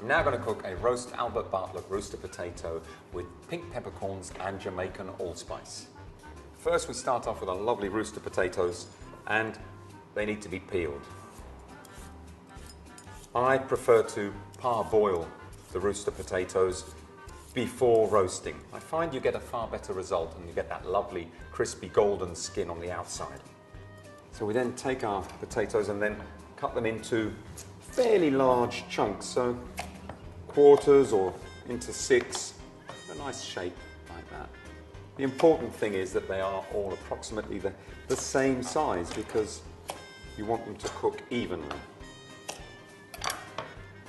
now going to cook a roast Albert Bartlett roasted potato with pink peppercorns and Jamaican allspice. First we start off with our lovely roasted potatoes, and they need to be peeled. I prefer to parboil the roasted potatoes before roasting. I find you get a far better result and you get that lovely crispy golden skin on the outside. So we then take our potatoes and then cut them into fairly large chunks, so quarters or into 6, a nice shape like that. The important thing is that they are all approximately the same size, because you want them to cook evenly.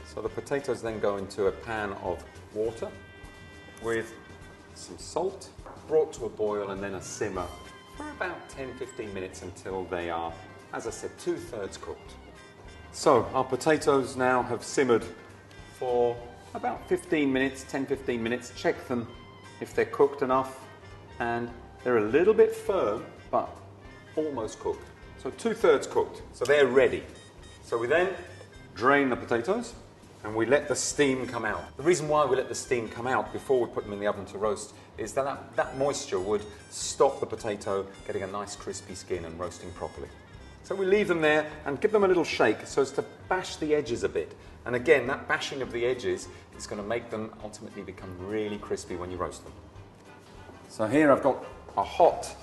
So the potatoes then go into a pan of water with some salt, brought to a boil and then a simmer for about 10-15 minutes until they are, as I said, 2/3 cooked. So our potatoes now have simmered for about 15 minutes, 10-15 minutes. Check them if they're cooked enough, and they're a little bit firm, but almost cooked. So 2/3 cooked, so they're ready. So we then drain the potatoes and we let the steam come out. The reason why we let the steam come out before we put them in the oven to roast is that moisture would stop the potato getting a nice crispy skin and roasting properly. So we leave them there and give them a little shake so as to bash the edges a bit. And again, that bashing of the edges is going to make them ultimately become really crispy when you roast them. So here I've got a hot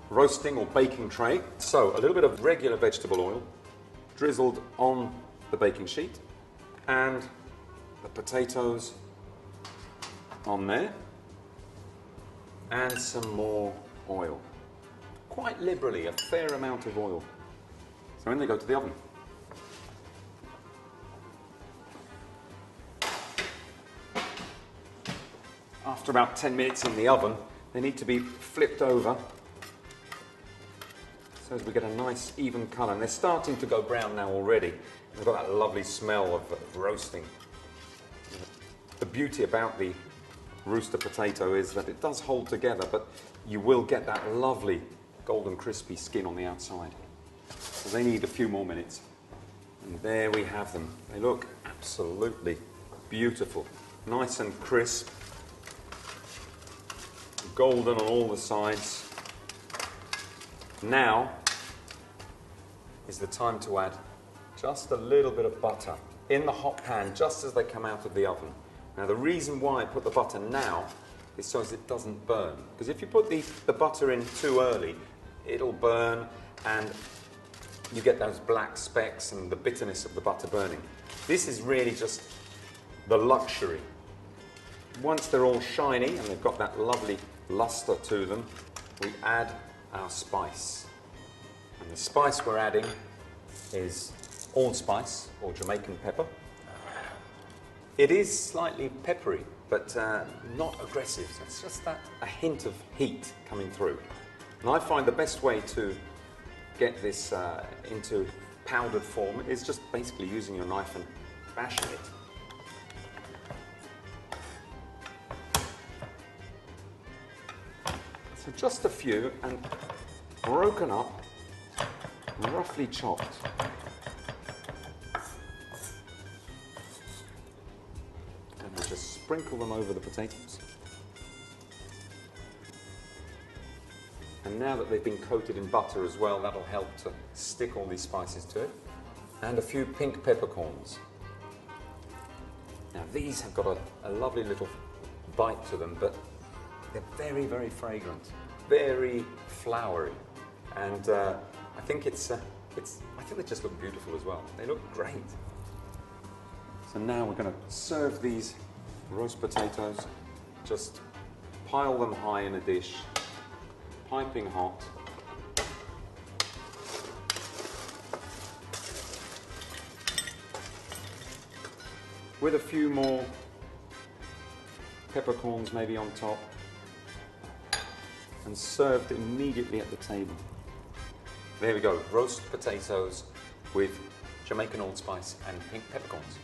roasting or baking tray. So a little bit of regular vegetable oil drizzled on the baking sheet, and the potatoes on there, and some more oil. Quite liberally, a fair amount of oil. So in they go to the oven. After about 10 minutes in the oven, they need to be flipped over so as we get a nice even colour. And they're starting to go brown now already. They've got that lovely smell of roasting. The beauty about the roasted potato is that it does hold together, but you will get that lovely golden crispy skin on the outside. So they need a few more minutes. And there we have them. They look absolutely beautiful. Nice and crisp. Golden on all the sides. Now is the time to add just a little bit of butter in the hot pan just as they come out of the oven. Now the reason why I put the butter now is so as it doesn't burn. Because if you put the butter in too early, it'll burn and you get those black specks and the bitterness of the butter burning. This is really just the luxury. Once they're all shiny and they've got that lovely luster to them, we add our spice. And the spice we're adding is allspice or Jamaican pepper. It is slightly peppery, but not aggressive. So it's just a hint of heat coming through. And I find the best way to get this into powdered form is just basically using your knife and bashing it. So just a few, and broken up, roughly chopped. And we'll just sprinkle them over the potatoes. And now that they've been coated in butter as well, that'll help to stick all these spices to it. And a few pink peppercorns. Now these have got a lovely little bite to them, but they're very, very fragrant, very flowery, and I think I think they just look beautiful as well. They look great. So now we're going to serve these roast potatoes. Just pile them high in a dish, piping hot. With a few more peppercorns maybe on top, and served immediately at the table. There we go, roast potatoes with Jamaican allspice and pink peppercorns.